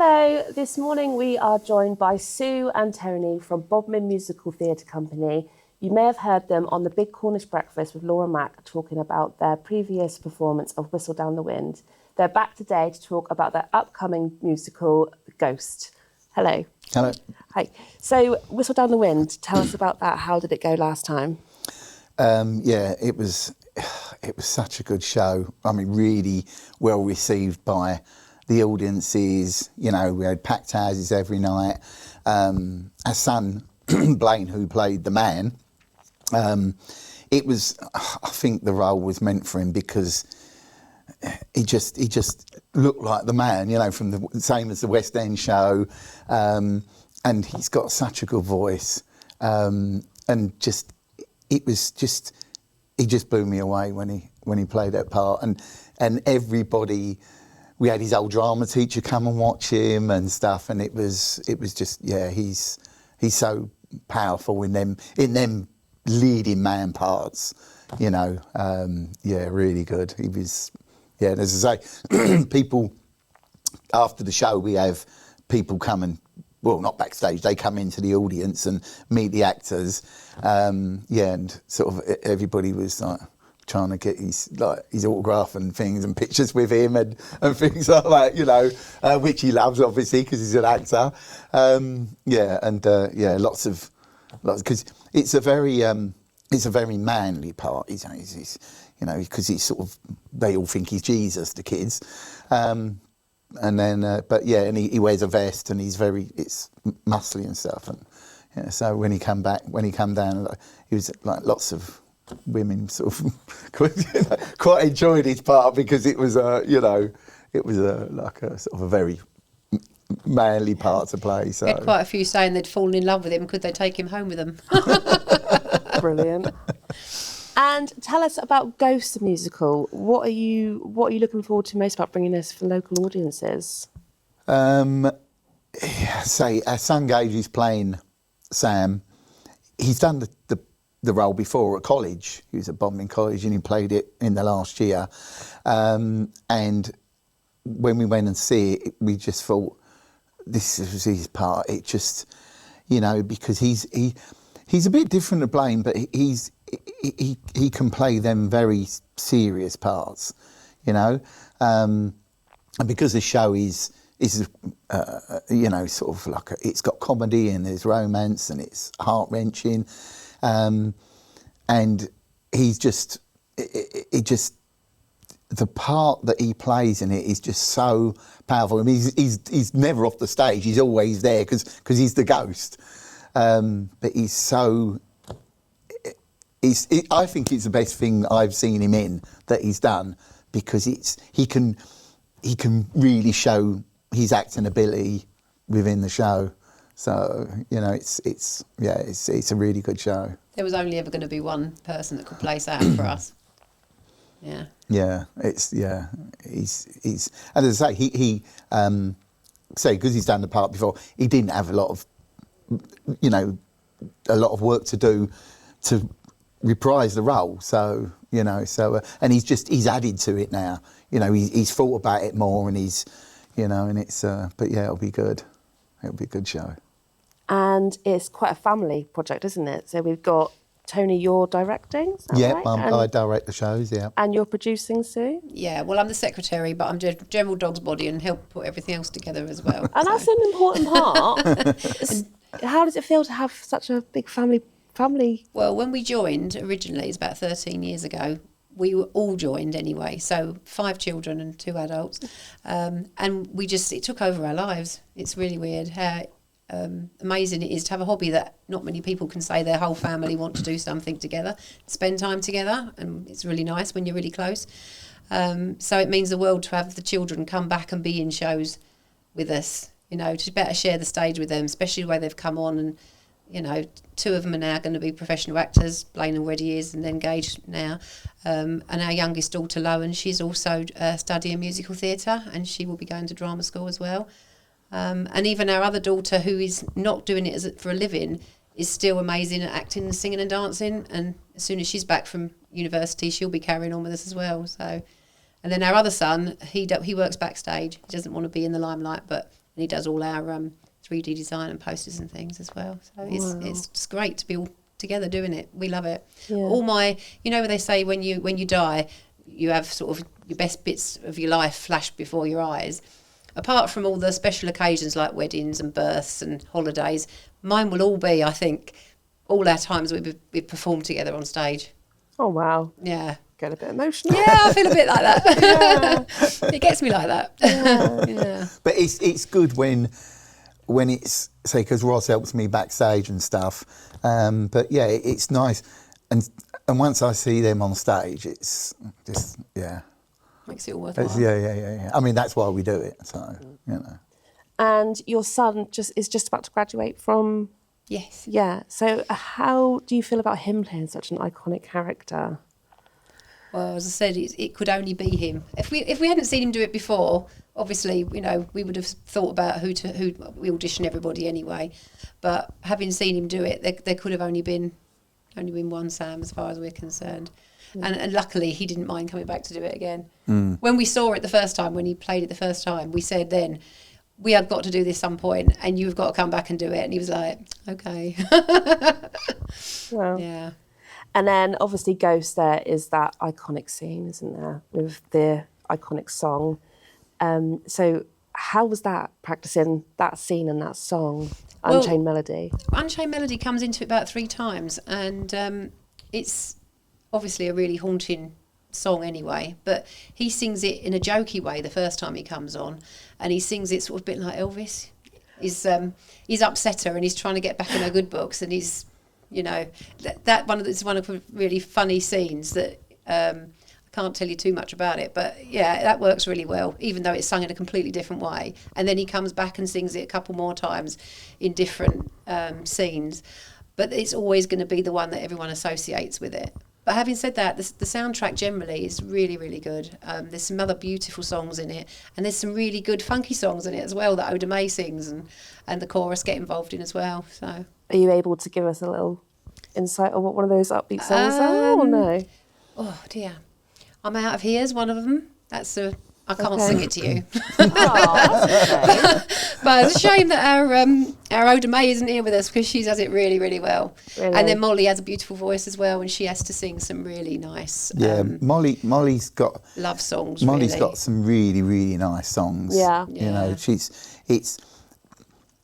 Hello, this morning we are joined by Sue and Tony from Bodmin Musical Theatre Company. You may have heard them on the Big Cornish Breakfast with Laura Mack talking about their previous performance of Whistle Down the Wind. They're back today to talk about their upcoming musical, Ghost. Hello. Hello. Hi. So, Whistle Down the Wind, tell us about that. How did it go last time? It was such a good show. I mean, really well received by the audiences. You know, we had packed houses every night. Our son, Blaine, who played the man, I think the role was meant for him because he just looked like the man, you know, from the same as the West End show. And he's got such a good voice. He just blew me away when he played that part. And everybody, we had his old drama teacher come and watch him and stuff, and it was just, yeah, he's so powerful in them leading man parts, you know. Really good. He was, yeah, and as I say, people after the show, we have people come and, well, not backstage, they come into the audience and meet the actors. And sort of everybody was like trying to get his autograph and things and pictures with him and things like that, you know, which he loves obviously because he's an actor. Lots because it's a very manly part. He's you know, because he's sort of, they all think he's Jesus, the kids. And he wears a vest and it's muscly and stuff. And yeah, so when he come down, he was like lots of women sort of quite enjoyed his part because it was like a sort of a very manly part to play. So we had quite a few saying they'd fallen in love with him. Could they take him home with them? Brilliant. And tell us about Ghost the musical. What are you looking forward to most about bringing this for local audiences? Our son Gage is playing Sam. He's done the role before at college. He was at Bodmin College and he played it in the last year. And when we went and see it, we just thought this was his part. It just, you know, because he's a bit different to Blaine, but he can play them very serious parts, you know. And because the show is you know, sort of like it's got comedy and there's romance and it's heart-wrenching, and he's just the part that he plays in it is just so powerful. I mean, he's never off the stage. He's always there because he's the ghost. But he's so. I think it's the best thing I've seen him in that he's done because he can really show his acting ability within the show. So you know, it's a really good show. There was only ever going to be one person that could play Sam for us. Yeah. Yeah, he's and as I say, he because he's done the part before, he didn't have a lot of work to do to reprise the role. So you know, and he's added to it now. You know, he's thought about it more, and he's, you know, and it's but yeah, it'll be good. It'll be a good show. And it's quite a family project, isn't it? So we've got Tony, you're directing, is that right? I direct the shows, yeah. And you're producing, Sue? Yeah, well, I'm the secretary, but I'm general dog's body and help put everything else together as well. And that's an important part. How does it feel to have such a big family? Well, when we joined originally, it's about 13 years ago, we were all joined anyway, so 5 children and 2 adults. And it took over our lives. It's really weird how amazing it is to have a hobby that not many people can say their whole family want to do something together, spend time together, and it's really nice when you're really close. So it means the world to have the children come back and be in shows with us, you know, to better share the stage with them, especially the way they've come on. And, you know, 2 of them are now going to be professional actors. Blaine already is, and then Gage now. And our youngest daughter, Lowen, she's also studying musical theatre, and she will be going to drama school as well. And even our other daughter, who is not doing it for a living, is still amazing at acting and singing and dancing. And as soon as she's back from university, she'll be carrying on with us as well. So, and then our other son, he works backstage. He doesn't want to be in the limelight, but he does all our 3D design and posters and things as well. So it's just great to be all together doing it. We love it. Yeah. All my, where they say when you die, you have sort of your best bits of your life flash before your eyes. Apart from all the special occasions like weddings and births and holidays, mine will all be, I think, all our times we've performed together on stage. Oh, wow. Yeah. Get a bit emotional. Yeah, I feel a bit like that. It gets me like that. Yeah. But it's good when it's, say, because Ross helps me backstage and stuff. But yeah, it's nice. And once I see them on stage, it's just, yeah. Makes it all worthwhile. Yeah. I mean, that's why we do it, so, And your son is just about to graduate from... Yes. Yeah. So how do you feel about him playing such an iconic character? Well, as I said, it could only be him. If we hadn't seen him do it before, obviously, we would have thought about who we audition everybody anyway. But having seen him do it, there could have only been one Sam, as far as we're concerned. And luckily, he didn't mind coming back to do it again. When we saw it the first time, when he played it the first time, we said then, we have got to do this some point, and you've got to come back and do it. And he was like, okay. Well, yeah. And then obviously Ghost, there is that iconic scene, isn't there, with the iconic song. So how was that, practicing that scene and that song, Unchained Melody? Unchained Melody comes into it about 3 times, and it's obviously a really haunting song anyway, but he sings it in a jokey way the first time he comes on, and he sings it sort of a bit like Elvis. He's upset her and he's trying to get back in her good books, and he's it's one of the really funny scenes that I can't tell you too much about it, but yeah, that works really well, even though it's sung in a completely different way. And then he comes back and sings it a couple more times in different scenes, but it's always going to be the one that everyone associates with it. But having said that, the soundtrack generally is really, really good. There's some other beautiful songs in it, and there's some really good funky songs in it as well that Oda May sings, and the chorus get involved in as well. So, are you able to give us a little insight on what one of those upbeat songs are, or no? Oh dear, I'm Out of Here's one of them. I can't sing it to you. Oh, that's okay. But it's a shame that our Oda May isn't here with us, because she does it really, really well. Really? And then Molly has a beautiful voice as well, and she has to sing some really nice Molly's got love songs. Molly's got some really, really nice songs. Yeah. You know,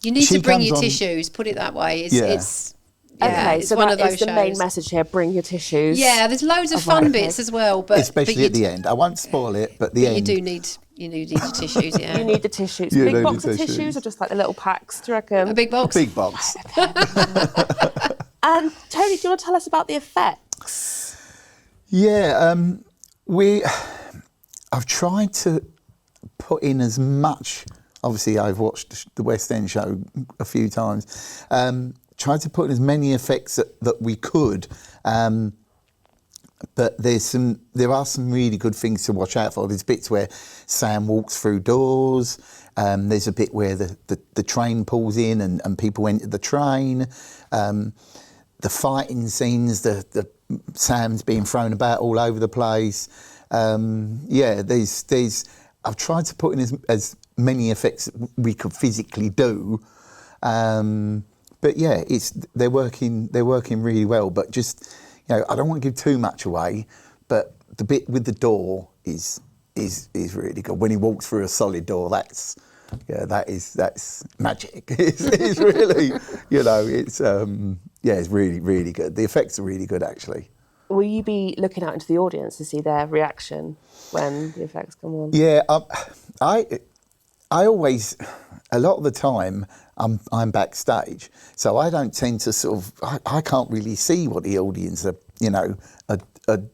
you need she to bring comes your on- tissues, put it that way. Okay, it's so one that of those is the shows. main message here. Bring your tissues. Yeah, there's loads of fun bits as well, but especially at the end. I won't spoil it, but the end. You do need your tissues. Yeah, You need the tissues. You Big need box the of tissues, tissues. or just like the little packs? Do you reckon? a big box. Big box. And Tony, do you want to tell us about the effects? Yeah, I've tried to put in as much. Obviously, I've watched the West End show a few times. Tried to put in as many effects that we could, but there are some really good things to watch out for. There's bits where Sam walks through doors. There's a bit where the train pulls in and people enter the train. The fighting scenes, the Sam's being thrown about all over the place. There's. I've tried to put in as many effects we could physically do. But yeah, they're working really well. But just, I don't want to give too much away. But the bit with the door is really good. When he walks through a solid door, that's magic. It's really, it's really, really good. The effects are really good, actually. Will you be looking out into the audience to see their reaction when the effects come on? Yeah, I always, a lot of the time, I'm backstage, so I don't tend to I can't really see what the audience are,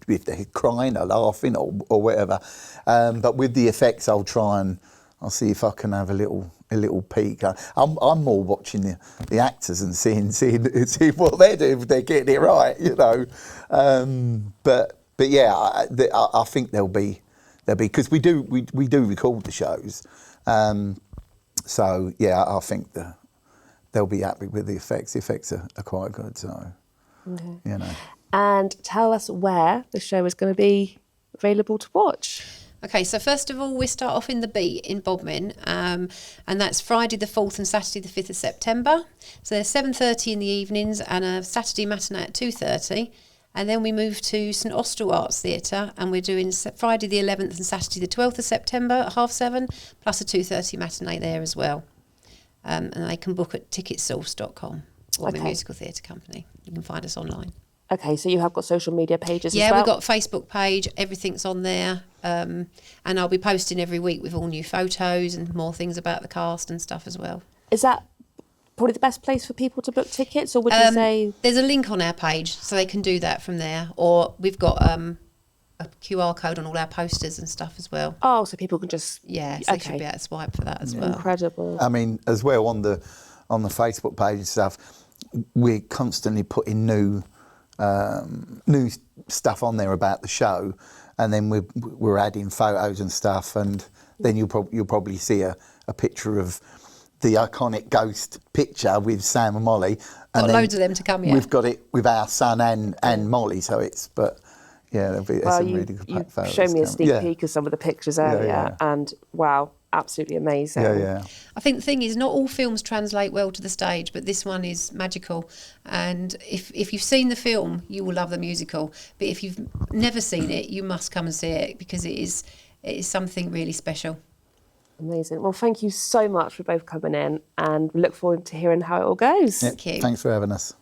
if they're crying or laughing or whatever. But with the effects, I'll see if I can have a little peek. I'm more watching the actors and seeing what they're doing, if they're getting it right, But yeah, I think there'll be because we do record the shows. So yeah, I think they'll be happy with the effects. The effects are quite good, so And tell us where the show is going to be available to watch. Okay, so first of all, we start off in the Beat in Bodmin, and that's Friday the 4th and Saturday the 5th of September. So there's 7:30 in the evenings and a Saturday matinee at 2:30. And then we move to St Austell Arts Theatre, and we're doing Friday the 11th and Saturday the 12th of September at 7:30, plus a 2:30 matinee there as well. And they can book at ticketsource.com, Bodmin Musical Theatre Company. You can find us online. Okay, so you have got social media pages as well? Yeah, we've got a Facebook page. Everything's on there. And I'll be posting every week with all new photos and more things about the cast and stuff as well. Is that probably the best place for people to book tickets, or would you say... There's a link on our page, so they can do that from there. Or we've got a QR code on all our posters and stuff as well. Oh, so people can just... Yeah, so they should be able to swipe for that as well. Incredible. I mean, as well, on the Facebook page and stuff, we're constantly putting new stuff on there about the show, and then we're adding photos and stuff, and then you'll probably see a picture of the iconic ghost picture with Sam and Molly. And Got loads of them to come, yeah. We've got it with our son and Molly, so it's, but yeah, there'll be some really good photos. You showed me a sneak yeah. peek of some of the pictures earlier, and wow, absolutely amazing. Yeah. I think the thing is, not all films translate well to the stage, but this one is magical. And if you've seen the film, you will love the musical. But if you've never seen it, you must come and see it, because it is something really special. Amazing. Well, thank you so much for both coming in, and we look forward to hearing how it all goes. Yeah, Thank you. Thanks for having us.